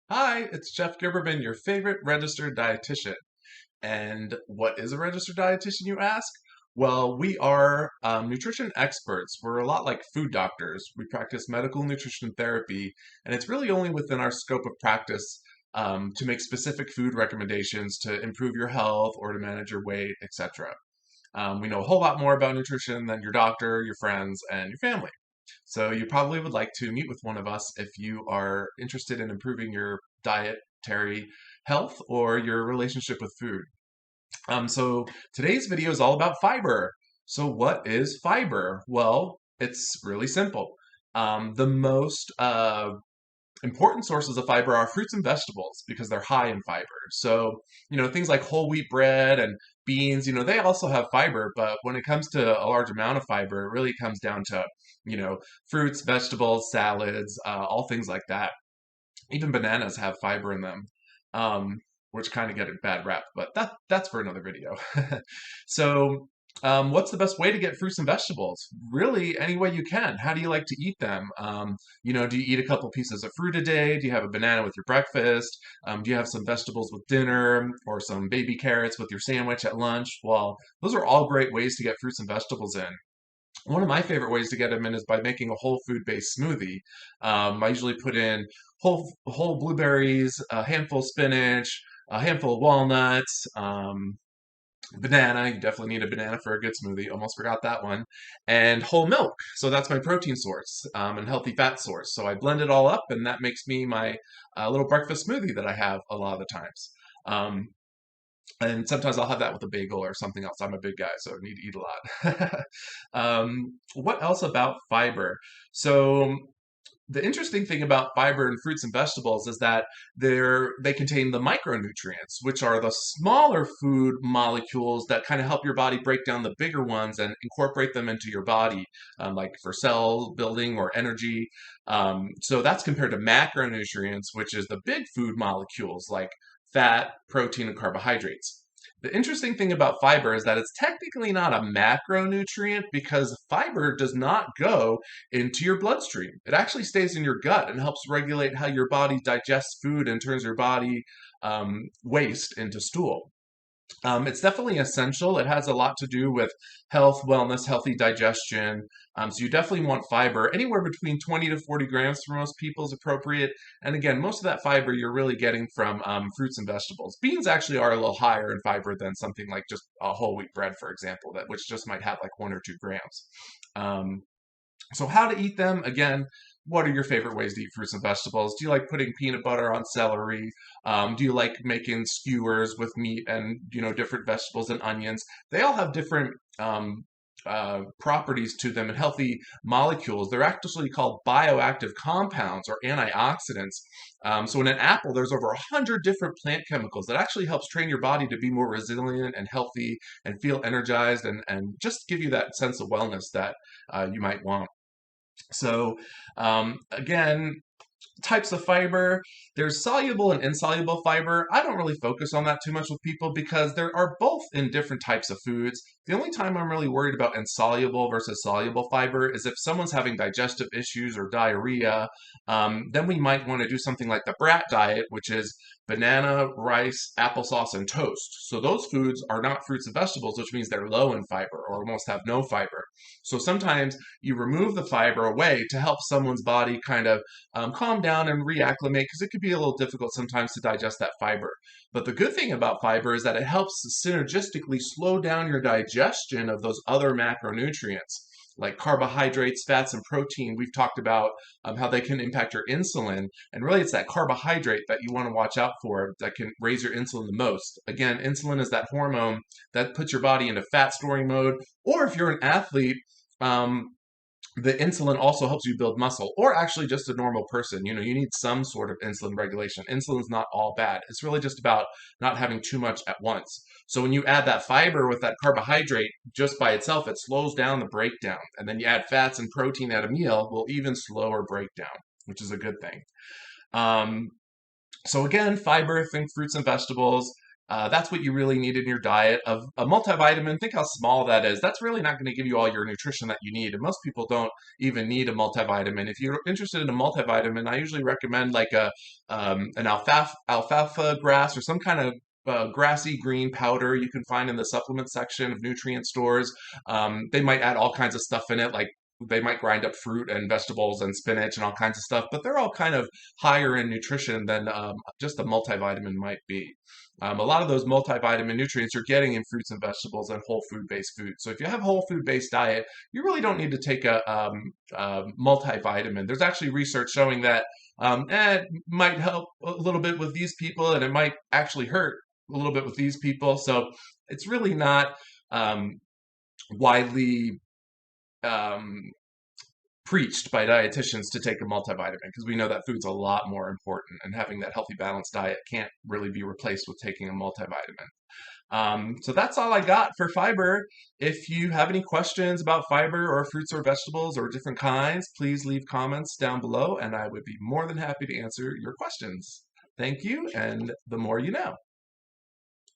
Hi, it's Jeff Gibberman, your favorite registered dietitian. And what is a registered dietitian, you ask? Well, we are nutrition experts. We're a lot like food doctors. We practice medical nutrition therapy, and it's really only within our scope of practice to make specific food recommendations to improve your health or to manage your weight, etc. We know a whole lot more about nutrition than your doctor, your friends, and your family. So you probably would like to meet with one of us if you are interested in improving your dietary health or your relationship with food. So today's video is all about fiber. So what is fiber? Well, it's really simple. The most important sources of fiber are fruits and vegetables because they're high in fiber. So, things like whole wheat bread and beans, they also have fiber, but when it comes to a large amount of fiber, it really comes down to, fruits, vegetables, salads, all things like that. Even bananas have fiber in them, which kind of get a bad rap, but that's for another video. So, what's the best way to get fruits and vegetables? Really, any way you can. How do you like to eat them? Do you eat a couple pieces of fruit a day? Do you have a banana with your breakfast? Do you have some vegetables with dinner or some baby carrots with your sandwich at lunch? Well, those are all great ways to get fruits and vegetables in. One of my favorite ways to get them in is by making a whole food based smoothie. I usually put in whole blueberries, a handful of spinach, a handful of walnuts, banana. You definitely need a banana for a good smoothie. Almost forgot that one. And whole milk. So that's my protein source and healthy fat source. So I blend it all up, and that makes me my little breakfast smoothie that I have a lot of the times. Um, and sometimes I'll have that with a bagel or something else. I'm a big guy, so I need to eat a lot. What else about fiber? So the interesting thing about fiber in fruits and vegetables is that they contain the micronutrients, which are the smaller food molecules that kind of help your body break down the bigger ones and incorporate them into your body, like for cell building or energy. So that's compared to macronutrients, which is the big food molecules like fat, protein, and carbohydrates. The interesting thing about fiber is that it's technically not a macronutrient because fiber does not go into your bloodstream. It actually stays in your gut and helps regulate how your body digests food and turns your body waste into stool. It's definitely essential. It has a lot to do with health, wellness, healthy digestion. So you definitely want fiber. Anywhere between 20 to 40 grams for most people is appropriate. And again, most of that fiber you're really getting from fruits and vegetables. Beans actually are a little higher in fiber than something like just a whole wheat bread, for example, that which just might have like 1 or 2 grams. Um, so how to eat them? Again, what are your favorite ways to eat fruits and vegetables? Do you like putting peanut butter on celery? Do you like making skewers with meat and different vegetables and onions? They all have different properties to them and healthy molecules. They're actually called bioactive compounds or antioxidants. So in an apple, there's over 100 different plant chemicals that actually helps train your body to be more resilient and healthy and feel energized and just give you that sense of wellness that you might want. So, again, types of fiber. There's soluble and insoluble fiber. I don't really focus on that too much with people because there are both in different types of foods. The only time I'm really worried about insoluble versus soluble fiber is if someone's having digestive issues or diarrhea. Then we might want to do something like the brat diet, which is banana, rice, applesauce, and toast. So those foods are not fruits and vegetables, which means they're low in fiber or almost have no fiber. So sometimes you remove the fiber away to help someone's body kind of calm down and reacclimate because it could be a little difficult sometimes to digest that fiber. But the good thing about fiber is that it helps synergistically slow down your digestion of those other macronutrients like carbohydrates, fats, and protein. We've talked about how they can impact your insulin. And really, it's that carbohydrate that you want to watch out for that can raise your insulin the most. Again, insulin is that hormone that puts your body into fat storing mode. Or if you're an athlete, um, the insulin also helps you build muscle, or actually just a normal person. You need some sort of insulin regulation. Insulin's not all bad. It's really just about not having too much at once. So when you add that fiber with that carbohydrate just by itself, it slows down the breakdown. And then you add fats and protein at a meal, will even slower breakdown, which is a good thing. Um, so again, fiber, think fruits and vegetables. That's what you really need in your diet. Of a multivitamin, think how small that is. That's really not going to give you all your nutrition that you need. And most people don't even need a multivitamin. If you're interested in a multivitamin, I usually recommend like an alfalfa grass or some kind of grassy green powder you can find in the supplement section of nutrient stores. They might add all kinds of stuff in it, like they might grind up fruit and vegetables and spinach and all kinds of stuff, but they're all kind of higher in nutrition than just a multivitamin might be. A lot of those multivitamin nutrients you're getting in fruits and vegetables and whole food based food. So if you have whole food based diet, you really don't need to take a multivitamin. There's actually research showing that it might help a little bit with these people and it might actually hurt a little bit with these people. So it's really not um, widely um, preached by dietitians to take a multivitamin because we know that food's a lot more important and having that healthy balanced diet can't really be replaced with taking a multivitamin. So that's all I got for fiber. If you have any questions about fiber or fruits or vegetables or different kinds, please leave comments down below and I would be more than happy to answer your questions. Thank you, and the more you know.